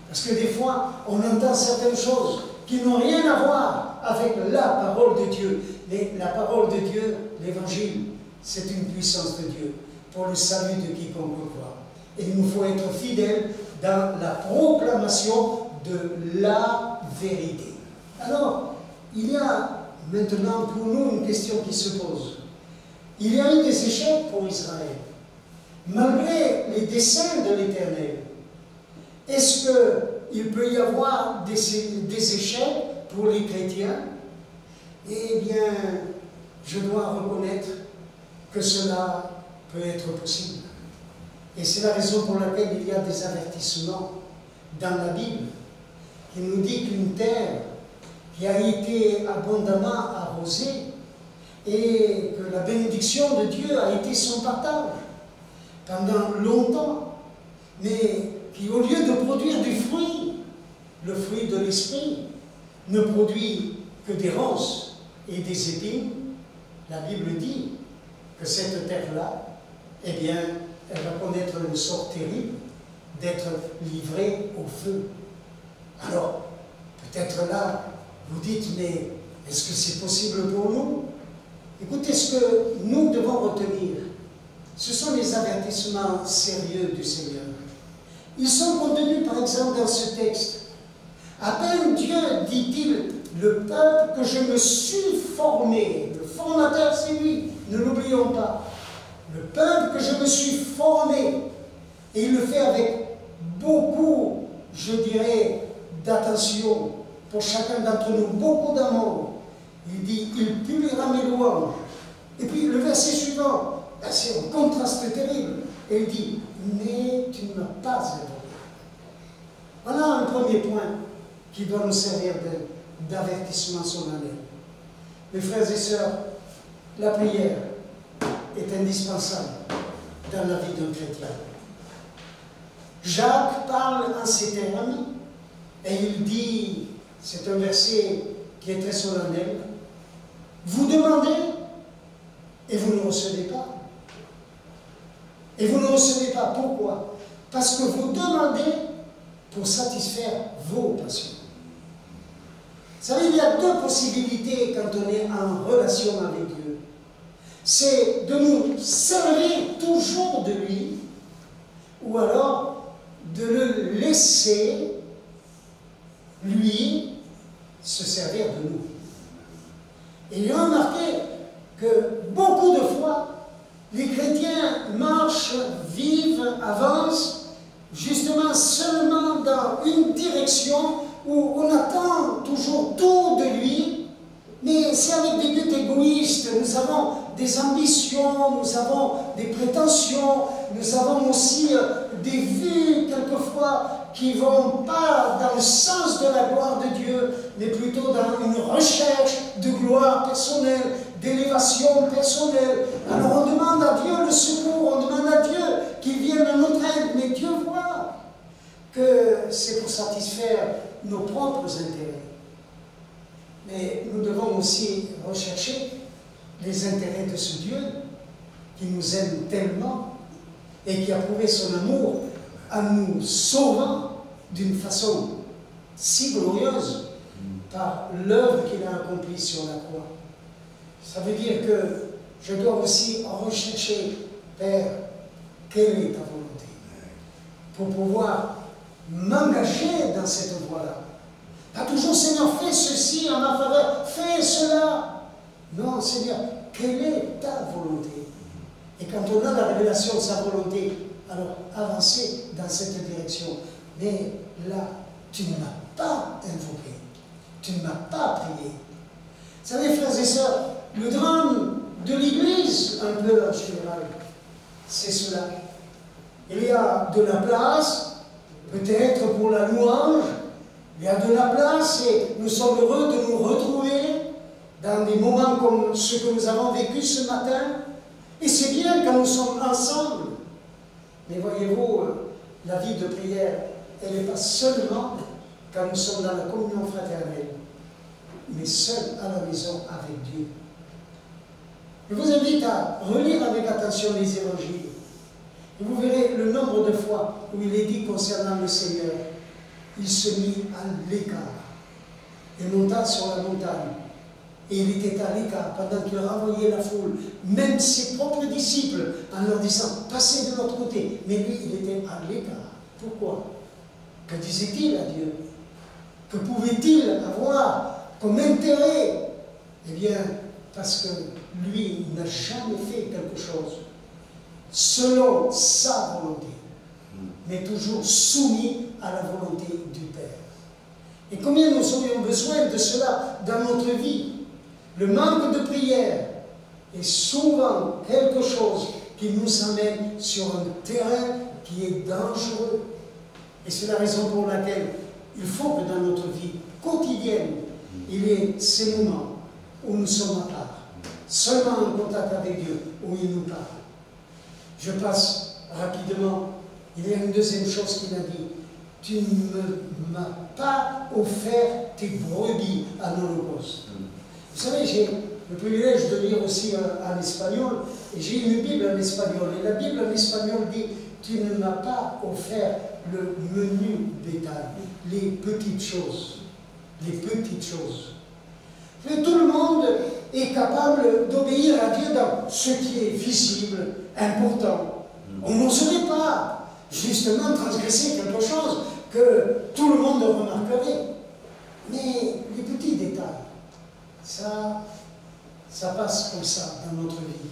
Parce que des fois, on entend certaines choses qui n'ont rien à voir avec la parole de Dieu. Mais la parole de Dieu, l'Évangile, c'est une puissance de Dieu pour le salut de quiconque croit. Et il nous faut être fidèles dans la proclamation de la vérité. Alors, il y a maintenant pour nous une question qui se pose. Il y a eu des échecs pour Israël, malgré les desseins de l'Éternel. Est-ce qu'il peut y avoir des échecs pour les chrétiens? Eh bien, je dois reconnaître que cela peut être possible. Et c'est la raison pour laquelle il y a des avertissements dans la Bible qui nous dit qu'une terre qui a été abondamment arrosée et que la bénédiction de Dieu a été son partage. pendant longtemps, mais qui au lieu de produire du fruit, le fruit de l'esprit, ne produit que des ronces et des épines, la Bible dit que cette terre-là, eh bien, elle va connaître le sort terrible d'être livrée au feu. Alors, peut-être là, vous dites, mais est-ce que c'est possible pour nous? Écoutez, ce que nous devons retenir, ce sont les avertissements sérieux du Seigneur. Ils sont contenus, par exemple, dans ce texte. À peine Dieu, dit-il, le peuple que je me suis formé, le formateur c'est lui, ne l'oublions pas, le peuple que je me suis formé, et il le fait avec beaucoup, je dirais, d'attention pour chacun d'entre nous, beaucoup d'amour. Il dit, il publiera mes louanges. Et puis le verset suivant, c'est un contraste terrible, et il dit, mais tu ne m'as pas invoqué. Voilà un premier point qui doit nous servir d'avertissement solennel. Mes frères et sœurs, la prière est indispensable dans la vie d'un chrétien. Jacques parle en ces termes et il dit, c'est un verset qui est très solennel, vous demandez et vous ne recevez pas. Et vous ne recevez pas. Pourquoi? Parce que vous demandez pour satisfaire vos passions. Vous savez, il y a deux possibilités quand on est en relation avec Dieu. C'est de nous servir toujours de lui, ou alors de le laisser, lui, se servir de nous. Et il y a remarqué que beaucoup de fois, les chrétiens marchent, vivent, avancent, justement seulement dans une direction où on attend toujours tout de lui, mais c'est avec des buts égoïstes. Nous avons des ambitions, nous avons des prétentions, nous avons aussi des vues quelquefois qui ne vont pas dans le sens de la gloire de Dieu, mais plutôt dans une recherche de gloire personnelle, d'élévation personnelle. Alors on demande à Dieu le secours, on demande à Dieu qu'il vienne à notre aide, mais Dieu voit que c'est pour satisfaire nos propres intérêts. Mais nous devons aussi rechercher les intérêts de ce Dieu qui nous aime tellement et qui a prouvé son amour en nous sauvant d'une façon si glorieuse par l'œuvre qu'il a accomplie sur la croix. Ça veut dire que je dois aussi rechercher, Père, quelle est ta volonté, pour pouvoir m'engager dans cette voie-là. Pas toujours, Seigneur, fais ceci en ma faveur, fais cela. Non, Seigneur, quelle est ta volonté? Et quand on a la révélation de sa volonté, alors avancez dans cette direction. Mais là, tu ne m'as pas invoqué, tu ne m'as pas prié. Vous savez, frères et sœurs, le drame de l'Église, un peu en général, c'est cela. Il y a de la place, peut-être pour la louange, il y a de la place et nous sommes heureux de nous retrouver dans des moments comme ceux que nous avons vécu ce matin. Et c'est bien quand nous sommes ensemble. Mais voyez-vous, la vie de prière, elle n'est pas seulement quand nous sommes dans la communion fraternelle, mais seul à la maison avec Dieu. Je vous invite à relire avec attention les évangiles. Et vous verrez le nombre de fois où il est dit concernant le Seigneur, il se mit à l'écart. Il monta sur la montagne. Et il était à l'écart pendant qu'il renvoyait la foule, même ses propres disciples, en leur disant, passez de l'autre côté. Mais lui, il était à l'écart. Pourquoi? Que disait-il à Dieu? Que pouvait-il avoir comme intérêt? Eh bien, parce que lui n'a jamais fait quelque chose selon sa volonté, mais toujours soumis à la volonté du Père. Et combien nous aurions besoin de cela dans notre vie? Le manque de prière est souvent quelque chose qui nous amène sur un terrain qui est dangereux. Et c'est la raison pour laquelle il faut que dans notre vie quotidienne, il y ait ces moments où nous sommes à part, seulement en contact avec Dieu, où il nous parle. Je passe rapidement, il y a une deuxième chose qu'il a dit. Tu ne m'as pas offert tes brebis à l'Holocauste. Vous savez, j'ai le privilège de lire aussi en espagnol, et j'ai une Bible en espagnol. Et la Bible en espagnol dit, tu ne m'as pas offert le menu détail, les petites choses. Les petites choses. Mais tout le monde est capable d'obéir à Dieu dans ce qui est visible, important. On n'oserait pas justement transgresser quelque chose que tout le monde remarquerait. Mais les petits détails, ça passe comme ça dans notre vie.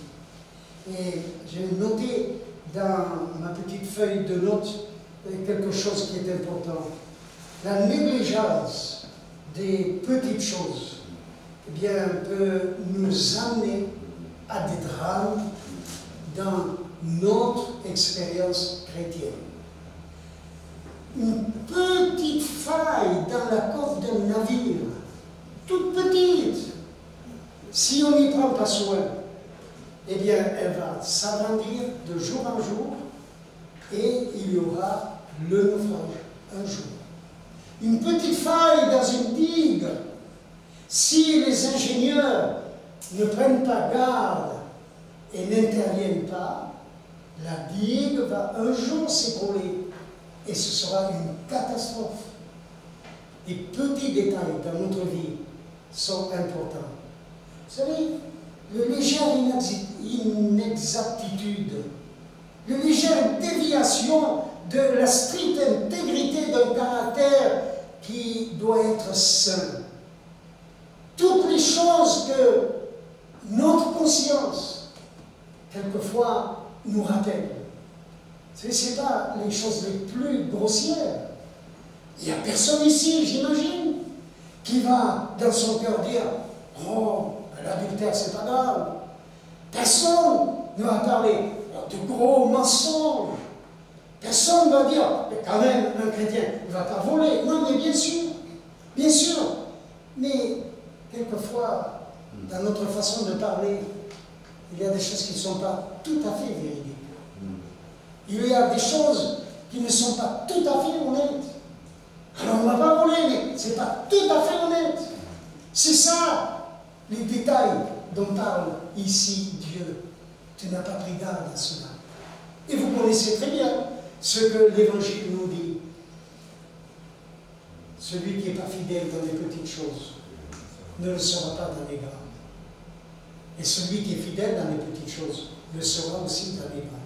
Et j'ai noté dans ma petite feuille de notes quelque chose qui est important. La négligeance des petites choses, eh bien, peut nous amener à des drames dans notre expérience chrétienne. Une petite faille dans la coque d'un navire, toute petite, si on n'y prend pas soin, eh bien, elle va s'agrandir de jour en jour et il y aura le naufrage un jour. Une petite faille dans une digue, si les ingénieurs ne prennent pas garde et n'interviennent pas, la digue va un jour s'écrouler et ce sera une catastrophe. Les petits détails dans notre vie sont importants. Vous savez, le légère inexactitude, la légère déviation de la stricte intégrité d'un caractère qui doit être sain. Toutes les choses que notre conscience, quelquefois, nous rappelle. Ce n'est pas les choses les plus grossières. Il n'y a personne ici, j'imagine, qui va dans son cœur dire « Oh, l'adultère, c'est pas grave ». Personne ne va parler de gros mensonges. Personne ne va dire « Mais quand même, un chrétien ne va pas voler ». Non, mais bien sûr. Mais quelquefois, dans notre façon de parler, il y a des choses qui ne sont pas tout à fait véridiques. Il y a des choses qui ne sont pas tout à fait honnêtes. Alors on ne va pas voler, mais ce n'est pas tout à fait honnête. C'est ça, les détails dont parle ici Dieu. Tu n'as pas pris garde à cela. Et vous connaissez très bien ce que l'Évangile nous dit. Celui qui n'est pas fidèle dans les petites choses ne le sera pas dans les grandes. Et celui qui est fidèle dans les petites choses le sera aussi dans les grandes.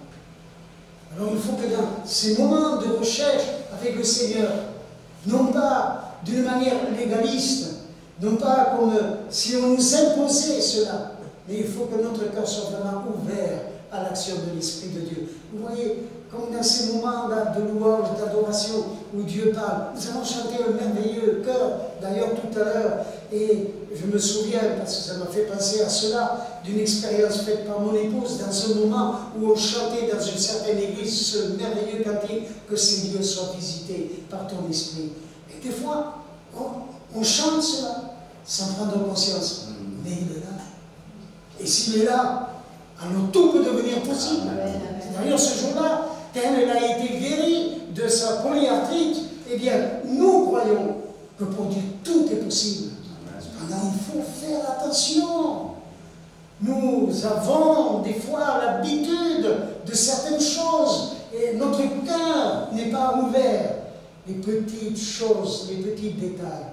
Alors il faut que dans ces moments de recherche avec le Seigneur, non pas d'une manière légaliste, non pas comme si on nous imposait cela, mais il faut que notre cœur soit vraiment ouvert à l'action de l'Esprit de Dieu. Vous voyez, comme dans ces moments-là de louange, d'adoration, où Dieu parle. Nous avons chanté un merveilleux chœur, d'ailleurs tout à l'heure, et je me souviens, parce que ça m'a fait penser à cela, d'une expérience faite par mon épouse dans un moment où on chantait dans une certaine église ce merveilleux cantique, que ces lieux soient visités par ton esprit. Et des fois, on chante cela sans prendre conscience, mais il est là. Et s'il est là, alors tout peut devenir possible. D'ailleurs, ce jour-là, quand elle a été guérie de sa polyarthrite, eh bien, nous croyons que pour Dieu, tout est possible. Cependant, il faut faire attention. Nous avons des fois l'habitude de certaines choses et notre cœur n'est pas ouvert. Les petites choses, les petits détails.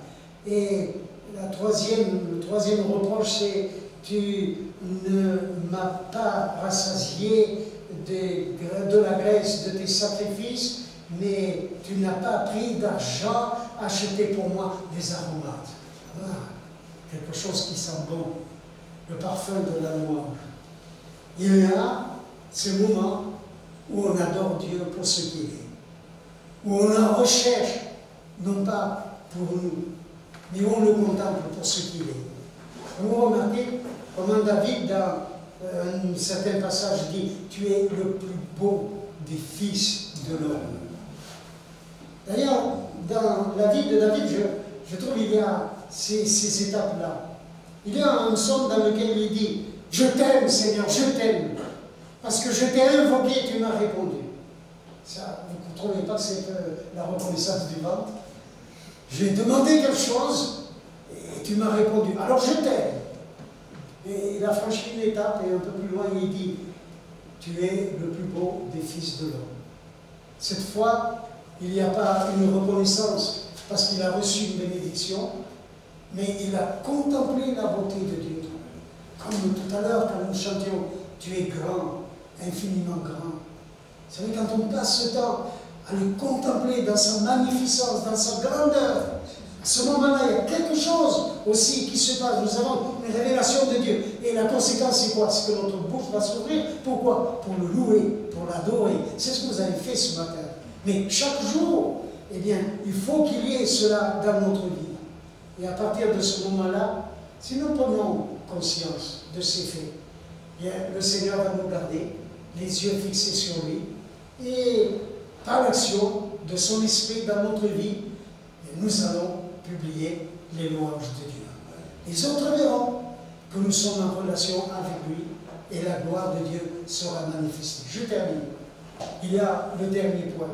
Et le troisième reproche, c'est tu ne m'as pas rassasié de la graisse de tes sacrifices, mais tu n'as pas pris d'argent acheté pour moi des aromates. Ah, quelque chose qui sent bon, le parfum de la louange. Il y a ce moment où on adore Dieu pour ce qu'il est, où on en recherche, non pas pour nous, mais on le contemple pour ce qu'il est. Vous remarquez comment David, dans un certain passage, dit « Tu es le plus beau des fils de l'homme ». D'ailleurs, dans la vie de David, je trouve qu'il y a ces étapes-là. Il y a un psaume dans lequel il dit « Je t'aime, Seigneur, je t'aime, parce que je t'ai invoqué et tu m'as répondu. Ça, vous ne trouvez pas que c'est la reconnaissance du ventre? J'ai demandé quelque chose et tu m'as répondu. Alors je t'aime. Et il a franchi une étape et un peu plus loin il dit, tu es le plus beau des fils de l'homme. Cette fois, il n'y a pas une reconnaissance parce qu'il a reçu une bénédiction, mais il a contemplé la beauté de Dieu. Comme tout à l'heure quand nous chantions, tu es grand, infiniment grand. Vous savez, quand on passe ce temps à le contempler dans sa magnificence, dans sa grandeur, à ce moment-là, il y a quelque chose aussi qui se passe. Nous avons une révélation de Dieu. Et la conséquence, c'est quoi? C'est que notre bouche va s'ouvrir. Pourquoi? Pour le louer, pour l'adorer. C'est ce que vous avez fait ce matin. Mais chaque jour, eh bien, il faut qu'il y ait cela dans notre vie. Et à partir de ce moment-là, si nous prenons conscience de ces faits, eh bien, le Seigneur va nous garder, les yeux fixés sur lui, et par l'action de son esprit dans notre vie, nous allons publier les louanges de Dieu. Les autres verront que nous sommes en relation avec lui et la gloire de Dieu sera manifestée. Je termine. Il y a le dernier point.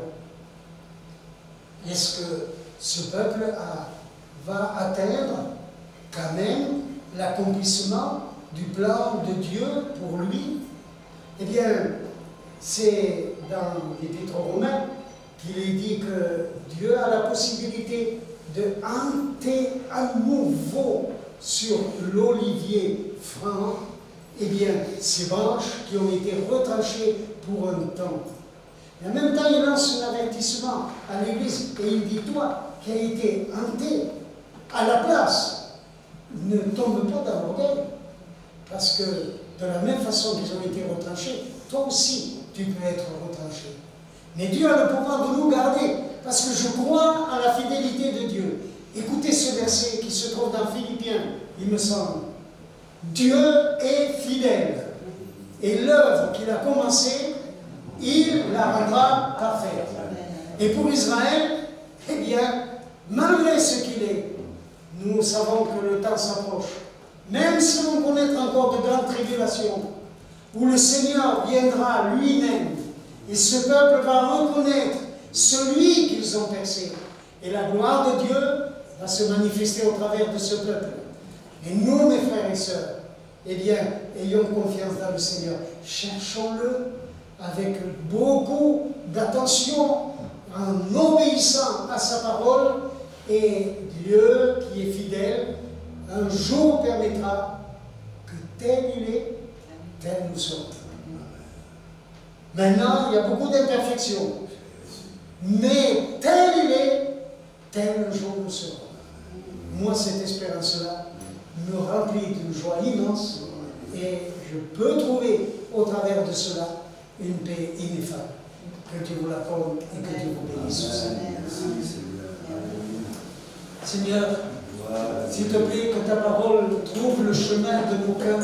Est-ce que ce peuple va atteindre quand même l'accomplissement du plan de Dieu pour lui? Eh bien, c'est dans l'Épître aux Romains qu'il est dit que Dieu a la possibilité de hanter à nouveau sur l'olivier franc, eh bien, ces branches qui ont été retranchées pour un temps. Et en même temps, il lance un avertissement à l'Église et il dit, toi qui as été hanté à la place, ne tombe pas dans l'orgueil, parce que de la même façon qu'ils ont été retranchés, toi aussi, tu peux être retranché. Mais Dieu a le pouvoir de nous garder, parce que je crois à la fidélité de Dieu. Écoutez ce verset qui se trouve dans Philippiens, il me semble. Dieu est fidèle, et l'œuvre qu'il a commencée, il la rendra parfaite. Et pour Israël, eh bien, malgré ce qu'il est, nous savons que le temps s'approche. Même si l'on connaît encore de grandes tribulations, où le Seigneur viendra lui-même, et ce peuple va reconnaître celui qu'ils ont percé. Et la gloire de Dieu va se manifester au travers de ce peuple. Et nous, mes frères et sœurs, eh bien, ayons confiance dans le Seigneur. Cherchons-le avec beaucoup d'attention, en obéissant à sa parole, et Dieu qui est fidèle, un jour permettra que tel il est, tel nous sommes. Maintenant, il y a beaucoup d'imperfections, mais tel il est, tel un jour nous serons. Moi, cette espérance-là me remplit d'une joie immense, et je peux trouver au travers de cela une paix ineffable. Que Dieu vous l'accorde et que Dieu vous bénisse. Seigneur, s'il te plaît, que ta parole trouve le chemin de nos cœurs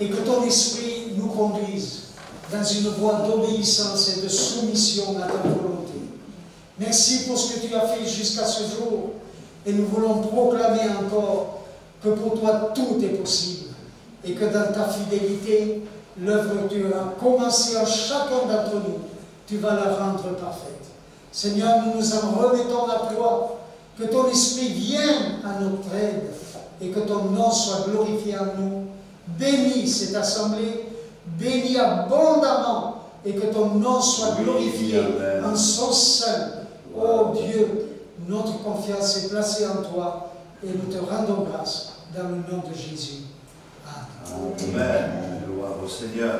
et que ton esprit nous conduise dans une voie d'obéissance et de soumission à ta volonté. Merci pour ce que tu as fait jusqu'à ce jour et nous voulons proclamer encore que pour toi tout est possible et que dans ta fidélité, l'œuvre que tu as commencée en chacun d'entre nous, tu vas la rendre parfaite. Seigneur, nous nous en remettons à toi. Que ton esprit vienne à notre aide et que ton nom soit glorifié en nous. Bénis cette assemblée, bénis abondamment et que ton nom soit glorifié en son sein. Oh Dieu, notre confiance est placée en toi et nous te rendons grâce dans le nom de Jésus. Amen. Amen. Gloire au Seigneur.